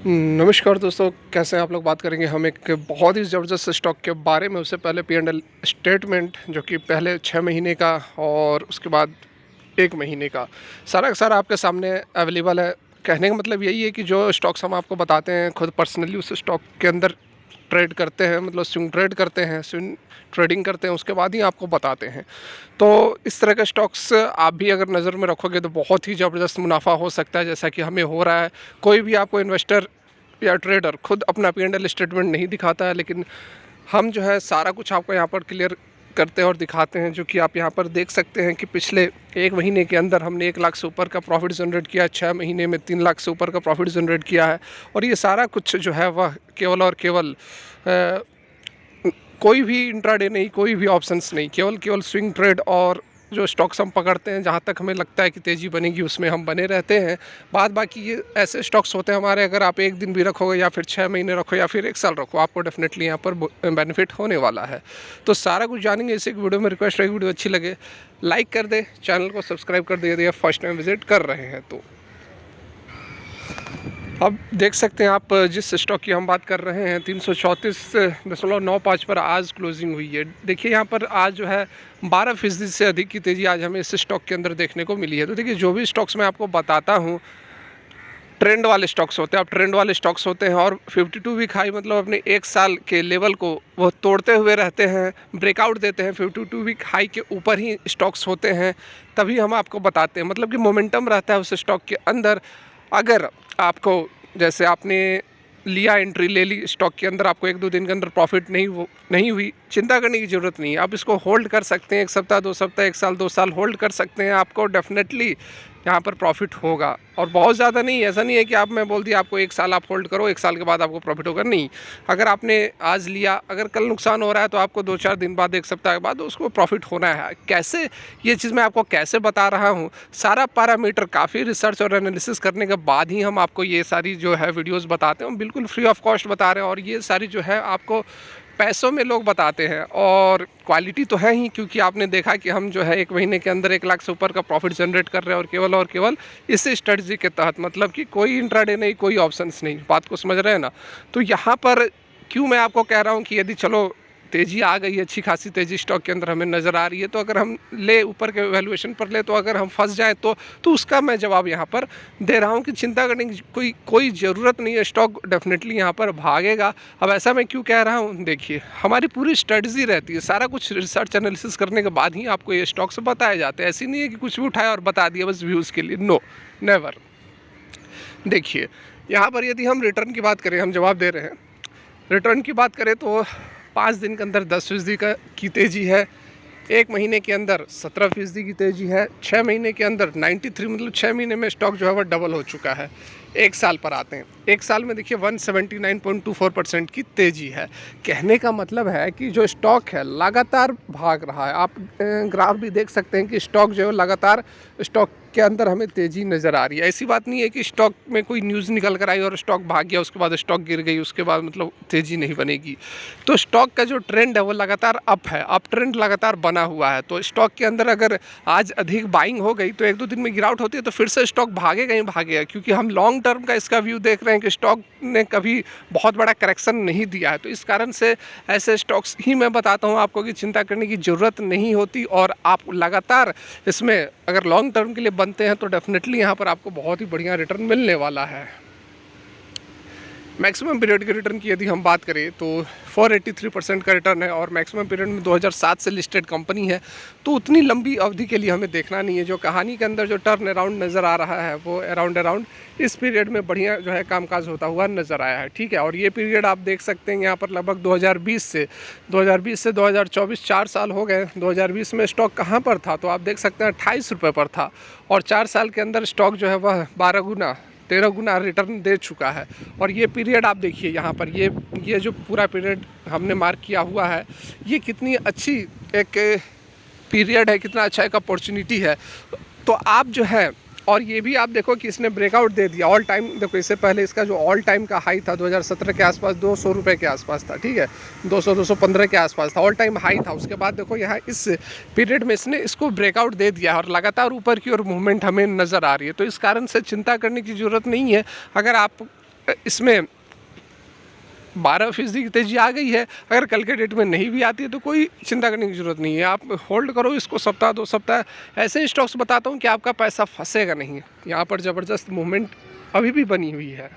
नमस्कार दोस्तों, कैसे हैं आप लोग। बात करेंगे हम एक बहुत ही ज़बरदस्त स्टॉक के बारे में। उससे पहले पी एंड एल स्टेटमेंट जो कि पहले 6 महीने का और उसके बाद 1 महीने का सारा का सारा आपके सामने अवेलेबल है। कहने का मतलब यही है कि जो स्टॉक्स हम आपको बताते हैं, खुद पर्सनली उस स्टॉक के अंदर ट्रेड करते हैं, मतलब स्विंग ट्रेड करते हैं, स्विंग ट्रेडिंग करते हैं, उसके बाद ही आपको बताते हैं। तो इस तरह के स्टॉक्स आप भी अगर नज़र में रखोगे तो बहुत ही ज़बरदस्त मुनाफा हो सकता है, जैसा कि हमें हो रहा है। कोई भी आपको इन्वेस्टर या ट्रेडर खुद अपना पी एंड एल स्टेटमेंट नहीं दिखाता है, लेकिन हम जो है सारा कुछ आपको यहाँ पर क्लियर करते हैं और दिखाते हैं। जो कि आप यहाँ पर देख सकते हैं कि पिछले 1 महीने के अंदर हमने 1 लाख से ऊपर का प्रॉफिट जनरेट किया, 6 महीने में 3 लाख से ऊपर का प्रॉफिट जनरेट किया है। और ये सारा कुछ जो है वह केवल और केवल कोई भी इंट्राडे नहीं, कोई भी ऑप्शंस नहीं, केवल केवल स्विंग ट्रेड और जो स्टॉक्स हम पकड़ते हैं जहाँ तक हमें लगता है कि तेज़ी बनेगी उसमें हम बने रहते हैं। बाद बाकी ये ऐसे स्टॉक्स होते हैं हमारे, अगर आप 1 दिन भी रखोगे या फिर 6 महीने रखो या फिर 1 साल रखो, आपको डेफिनेटली यहाँ पर बेनिफिट होने वाला है। तो सारा कुछ जानेंगे इसी वीडियो में। रिक्वेस्ट है, वीडियो अच्छी लगे लाइक कर दे, चैनल को सब्सक्राइब कर दे यदि आप फर्स्ट टाइम विजिट कर रहे हैं तो। अब देख सकते हैं आप जिस स्टॉक की हम बात कर रहे हैं 334.95 पर आज क्लोजिंग हुई है। देखिए यहाँ पर आज जो है 12% से अधिक की तेज़ी आज हमें इस स्टॉक के अंदर देखने को मिली है। तो देखिए जो भी स्टॉक्स मैं आपको बताता हूँ ट्रेंड वाले स्टॉक्स होते हैं। अब ट्रेंड वाले स्टॉक्स होते हैं और 52 वीक हाई मतलब अपने 1 साल के लेवल को वो तोड़ते हुए रहते हैं, ब्रेकआउट देते हैं। 52 वीक हाई के ऊपर ही स्टॉक्स होते हैं, तभी हम आपको बताते हैं। मतलब कि मोमेंटम रहता है उस स्टॉक के अंदर। अगर आपको जैसे आपने लिया, एंट्री ले ली स्टॉक के अंदर, आपको 1-2 दिन के अंदर प्रॉफिट नहीं हुई, चिंता करने की ज़रूरत नहीं है। आप इसको होल्ड कर सकते हैं 1 सप्ताह, 2 सप्ताह, 1 साल, 2 साल होल्ड कर सकते हैं। आपको डेफिनेटली यहाँ पर प्रॉफिट होगा और बहुत ज़्यादा नहीं। ऐसा नहीं है कि आप मैं बोल दिया आपको 1 साल आप होल्ड करो, 1 साल के बाद आपको प्रॉफिट होगा, नहीं। अगर आपने आज लिया, अगर कल नुकसान हो रहा है तो आपको 2-4 दिन बाद, 1 सप्ताह के बाद उसको प्रॉफिट होना है। कैसे, ये चीज़ मैं आपको कैसे बता रहा हूँ, सारा पैरामीटर काफ़ी रिसर्च और एनालिसिस करने के बाद ही हम आपको ये सारी जो है वीडियोज़ बताते हैं। बिल्कुल फ्री ऑफ कॉस्ट बता रहे हैं और ये सारी जो है आपको पैसों में लोग बताते हैं और क्वालिटी तो है ही, क्योंकि आपने देखा कि हम जो है 1 महीने के अंदर 1 लाख से ऊपर का प्रॉफिट जनरेट कर रहे हैं और केवल इस स्ट्रेटजी के तहत। मतलब कि कोई इंट्राडे नहीं, कोई ऑप्शंस नहीं। बात को समझ रहे हैं ना। तो यहाँ पर क्यों मैं आपको कह रहा हूँ कि यदि चलो तेज़ी आ गई, अच्छी खासी तेज़ी स्टॉक के अंदर हमें नज़र आ रही है, तो अगर हम ले ऊपर के वैल्यूएशन पर ले, तो अगर हम फंस जाएं तो उसका मैं जवाब यहाँ पर दे रहा हूँ कि चिंता करने की कोई ज़रूरत नहीं है। स्टॉक डेफिनेटली यहाँ पर भागेगा। अब ऐसा मैं क्यों कह रहा हूँ, देखिए हमारी पूरी स्ट्रेटजी रहती है, सारा कुछ रिसर्च एनालिसिस करने के बाद ही आपको ये स्टॉक्स बताए जाते हैं। ऐसी नहीं है कि कुछ भी उठाया और बता दिया बस व्यूज़ के लिए, नो नेवर। देखिए यहाँ पर यदि हम रिटर्न की बात करें, हम जवाब दे रहे हैं, रिटर्न की बात करें तो 5 दिन के अंदर 10% की तेज़ी है, 1 महीने के अंदर 17% की तेज़ी है, 6 महीने के अंदर 93, मतलब 6 महीने में स्टॉक जो है वह डबल हो चुका है। 1 साल पर आते हैं, 1 साल में देखिए 179.24% की तेज़ी है। कहने का मतलब है कि जो स्टॉक है लगातार भाग रहा है। आप ग्राफ भी देख सकते हैं कि स्टॉक जो है लगातार, स्टॉक के अंदर हमें तेज़ी नज़र आ रही है। ऐसी बात नहीं है कि स्टॉक में कोई न्यूज़ निकल कर आई और स्टॉक भाग गया, उसके बाद स्टॉक गिर गई, उसके बाद मतलब तेज़ी नहीं बनेगी। तो स्टॉक का जो ट्रेंड है वो लगातार अप है, अप ट्रेंड लगातार बना हुआ है। तो स्टॉक के अंदर अगर आज अधिक बाइंग हो गई तो 1-2 दिन में गिरावट होती है तो फिर से स्टॉक भागेगा ही भागेगा, क्योंकि हम लॉन्ग टर्म का इसका व्यू देख रहे हैं कि स्टॉक ने कभी बहुत बड़ा करेक्शन नहीं दिया है। तो इस कारण से ऐसे स्टॉक्स ही मैं बताता हूँ आपको कि चिंता करने की ज़रूरत नहीं होती। और आप लगातार इसमें अगर लॉन्ग टर्म के लिए बनते हैं तो डेफिनेटली यहाँ पर आपको बहुत ही बढ़िया रिटर्न मिलने वाला है। मैक्सिमम पीरियड के रिटर्न की यदि हम बात करें तो 483% का रिटर्न है और मैक्सिमम पीरियड में 2007 से लिस्टेड कंपनी है, तो उतनी लंबी अवधि के लिए हमें देखना नहीं है। जो कहानी के अंदर जो टर्न अराउंड नज़र आ रहा है वो अराउंड इस पीरियड में बढ़िया जो है कामकाज होता हुआ नज़र आया है, ठीक है। और ये पीरियड आप देख सकते हैं यहाँ पर लगभग 2020 से 2024 4 साल हो गए। 2020 में स्टॉक कहाँ पर था, तो आप देख सकते हैं 28 रुपये पर था और 4 साल के अंदर स्टॉक जो है वह 12 गुना 13 गुना रिटर्न दे चुका है। और ये पीरियड आप देखिए यहाँ पर, ये जो पूरा पीरियड हमने मार्क किया हुआ है, ये कितनी अच्छी एक पीरियड है, कितना अच्छा एक अपॉर्चुनिटी है। तो आप जो है, और ये भी आप देखो कि इसने ब्रेकआउट दे दिया ऑल टाइम। देखो इससे पहले इसका जो ऑल टाइम का हाई था 2017 के आसपास 200 रुपये के आसपास था, ठीक है, 215 के आसपास था, ऑल टाइम हाई था। उसके बाद देखो यहाँ इस पीरियड में इसने इसको ब्रेकआउट दे दिया और लगातार ऊपर की ओर मूवमेंट हमें नज़र आ रही है। तो इस कारण से चिंता करने की ज़रूरत नहीं है। अगर आप इसमें 12% की तेज़ी आ गई है। अगर कल के डेट में नहीं भी आती है तो कोई चिंता करने की ज़रूरत नहीं है, आप होल्ड करो इसको सप्ताह 2 सप्ताह। ऐसे स्टॉक्स बताता हूँ कि आपका पैसा फंसेगा नहीं। यहाँ पर ज़बरदस्त मूवमेंट अभी भी बनी हुई है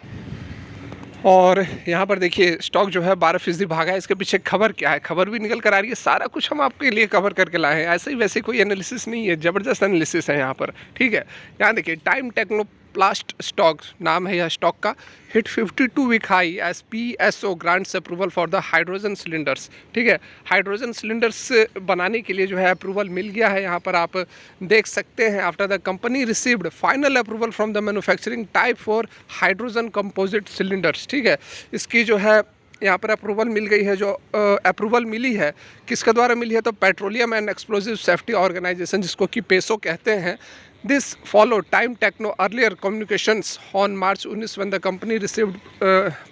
और यहाँ पर देखिए स्टॉक जो है 12% भागा है। इसके पीछे खबर क्या है, खबर भी निकल कर आ रही है। सारा कुछ हम आपके लिए कवर करके लाए हैं, ऐसे ही वैसे कोई एनालिसिस नहीं है, ज़बरदस्त एनालिसिस है यहाँ पर, ठीक है। यहाँ देखिए टाइम टेक्नोप्लास्ट स्टॉक नाम है यह स्टॉक का, hit 52 week high as PSO grants approval for the hydrogen cylinders, ठीक है। हाइड्रोजन सिलेंडर्स बनाने के लिए जो है अप्रूवल मिल गया है। यहाँ पर आप देख सकते हैं, after the company received final approval from the manufacturing type for hydrogen composite cylinders, ठीक है। इसकी जो है यहाँ पर अप्रूवल मिल गई है। जो अप्रूवल मिली है किसके द्वारा मिली है, तो petroleum and explosive safety organisation, जिसको कि पेसो कहते हैं। This follow time techno earlier communications on March 19 when the company received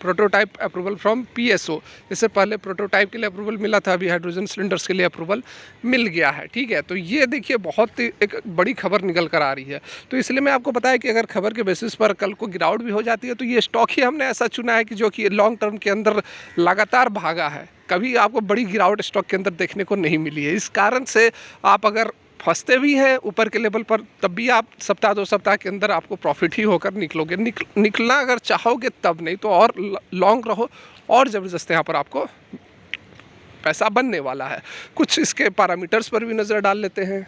prototype approval from PSO। इससे पहले प्रोटोटाइप के लिए अप्रूवल मिला था, अभी हाइड्रोजन सिलेंडर्स के लिए अप्रूवल मिल गया है, ठीक है। तो ये देखिए बहुत एक बड़ी खबर निकल कर आ रही है। तो इसलिए मैं आपको बताया कि अगर खबर के बेसिस पर कल को गिरावट भी हो जाती है तो ये स्टॉक ही हमने ऐसा चुना है कि जो कि लॉन्ग टर्म के अंदर लगातार भागा है। कभी आपको बड़ी गिरावट स्टॉक के अंदर देखने को नहीं मिली है। इस कारण से आप अगर फंसते भी हैं ऊपर के लेवल पर, तब भी आप सप्ताह 2 सप्ताह के अंदर आपको प्रॉफिट ही होकर निकलोगे। निकलना अगर चाहोगे तब, नहीं तो और लॉन्ग रहो और ज़बरदस्त यहाँ पर आपको पैसा बनने वाला है। कुछ इसके पैरामीटर्स पर भी नज़र डाल लेते हैं।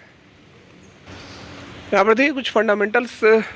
यहाँ पर देखिए कुछ फंडामेंटल्स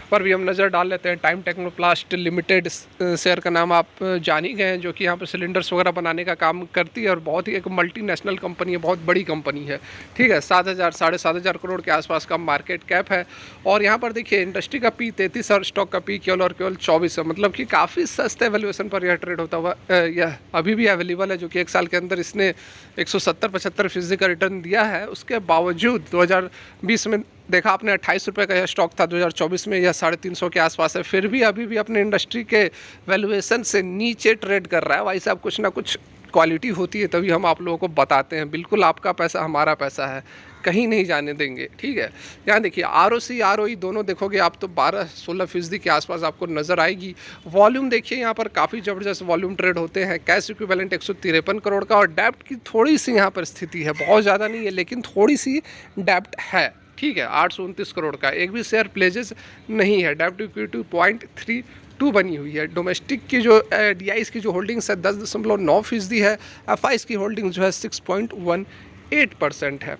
पर भी हम नज़र डाल लेते हैं। टाइम टेक्नोप्लास्ट लिमिटेड शेयर का नाम आप जान ही गए हैं, जो कि यहाँ पर सिलेंडर्स वगैरह बनाने का काम करती है और बहुत ही एक मल्टीनेशनल कंपनी है, बहुत बड़ी कंपनी है, ठीक है। 7,000-7,500 करोड़ के आसपास का मार्केट कैप है। और यहाँ पर देखिए इंडस्ट्री का P 33 और स्टॉक का P केवल और केवल 24 है, मतलब कि काफ़ी सस्ते वैल्यूएशन पर यह ट्रेड होता हुआ यह अभी भी अवेलेबल है, जो कि 1 साल के अंदर इसने 170-75% का रिटर्न दिया है। उसके बावजूद 2020 में देखा आपने 28 रुपये का यह स्टॉक था, 2024 में यह 350 के आसपास है, फिर भी अभी भी अपने इंडस्ट्री के वैल्यूएशन से नीचे ट्रेड कर रहा है। भाई साहब कुछ ना कुछ क्वालिटी होती है तभी हम आप लोगों को बताते हैं। बिल्कुल आपका पैसा हमारा पैसा है, कहीं नहीं जाने देंगे, ठीक है। यहाँ देखिए ROC ROE दोनों देखोगे आप तो 12-16% के आसपास आपको नज़र आएगी। वॉल्यूम देखिए यहाँ पर काफ़ी ज़बरदस्त वॉल्यूम ट्रेड होते हैं। कैश इक्विवेलेंट 153 करोड़ का, और डेप्ट की थोड़ी सी यहाँ पर स्थिति है, बहुत ज़्यादा नहीं है लेकिन थोड़ी सी डेप्ट है, ठीक है। 829 करोड़ का, एक भी शेयर प्लेजेस नहीं है। डेप्ट इक्विटी 0.32 बनी हुई है। डोमेस्टिक की जो DIs की जो होल्डिंग्स है 10.9% है। FIs की होल्डिंग जो है 6.18% है।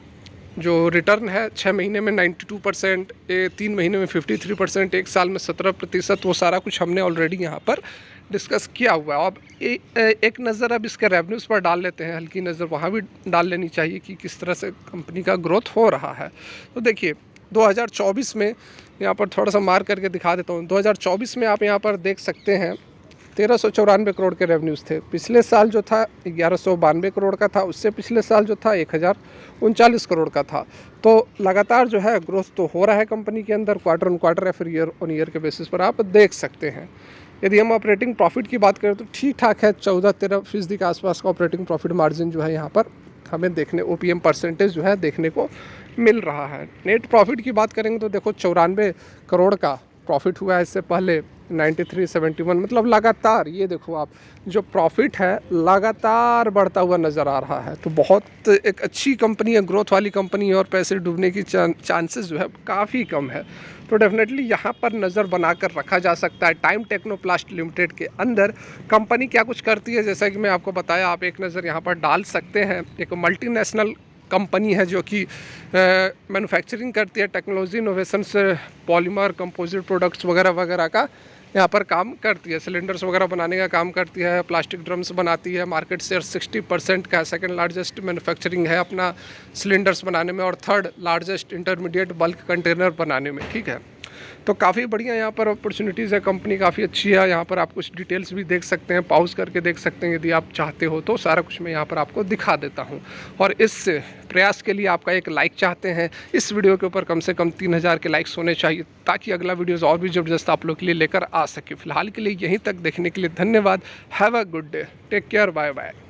जो रिटर्न है 6 महीने में 92%, 3 महीने में 53%, 1 साल में 17%, वो सारा कुछ हमने ऑलरेडी यहाँ पर डिस्कस किया हुआ है। अब एक नज़र अब इसके रेवेन्यूज़ पर डाल लेते हैं, हल्की नज़र वहाँ भी डाल लेनी चाहिए कि किस तरह से कंपनी का ग्रोथ हो रहा है। तो देखिए 2024 में यहाँ पर थोड़ा सा मार्क करके दिखा देता हूँ। 2024 में आप यहाँ पर देख सकते हैं 1394 करोड़ के रेवेन्यूज़ थे। पिछले साल जो था 1192 करोड़ का था, उससे पिछले साल जो था 1039 करोड़ का था। तो लगातार जो है ग्रोथ तो हो रहा है कंपनी के अंदर, क्वार्टर ऑन क्वार्टर या फिर ईयर ऑन ईयर के बेसिस पर आप देख सकते हैं। यदि हम ऑपरेटिंग प्रॉफिट की बात करें तो ठीक ठाक है, 14-13% के आसपास का ऑपरेटिंग प्रॉफिट मार्जिन जो है यहाँ पर हमें देखने, OPM परसेंटेज जो है देखने को मिल रहा है। नेट प्रॉफिट की बात करेंगे तो देखो 94 करोड़ का प्रॉफिट हुआ है, इससे पहले 93-71, मतलब लगातार ये देखो आप जो प्रॉफिट है लगातार बढ़ता हुआ नज़र आ रहा है। तो बहुत एक अच्छी कंपनी है, ग्रोथ वाली कंपनी है और पैसे डूबने की चांसेस जो है काफ़ी कम है। तो डेफिनेटली यहाँ पर नज़र बनाकर रखा जा सकता है। टाइम टेक्नोप्लास्ट लिमिटेड के अंदर कंपनी क्या कुछ करती है, जैसा कि मैं आपको बताया, आप एक नज़र यहाँ पर डाल सकते हैं। एक मल्टीनेशनल कंपनी है जो कि मैन्युफैक्चरिंग करती है, टेक्नोलॉजी इनोवेशन से पॉलीमर कंपोजिट प्रोडक्ट्स वगैरह वगैरह का यहाँ पर काम करती है। सिलेंडर्स वगैरह बनाने का काम करती है, प्लास्टिक ड्रम्स बनाती है। मार्केट शेयर 60% का, सेकंड लार्जेस्ट मैन्युफैक्चरिंग है अपना सिलेंडर्स बनाने में और third largest intermediate bulk container बनाने में, ठीक है। तो काफ़ी बढ़िया यहाँ पर अपॉर्चुनिटीज़ है, कंपनी काफ़ी अच्छी है। यहाँ पर आप कुछ डिटेल्स भी देख सकते हैं, पॉज करके देख सकते हैं यदि आप चाहते हो तो। सारा कुछ मैं यहाँ पर आपको दिखा देता हूँ। और इस प्रयास के लिए आपका एक लाइक चाहते हैं। इस वीडियो के ऊपर कम से कम 3000 के लाइक्स होने चाहिए ताकि अगला वीडियोज़ और भी ज़बरदस्त आप लोग के लिए लेकर आ सके। फिलहाल के लिए यहीं तक देखने के लिए धन्यवाद। Have a good day, take care, bye bye.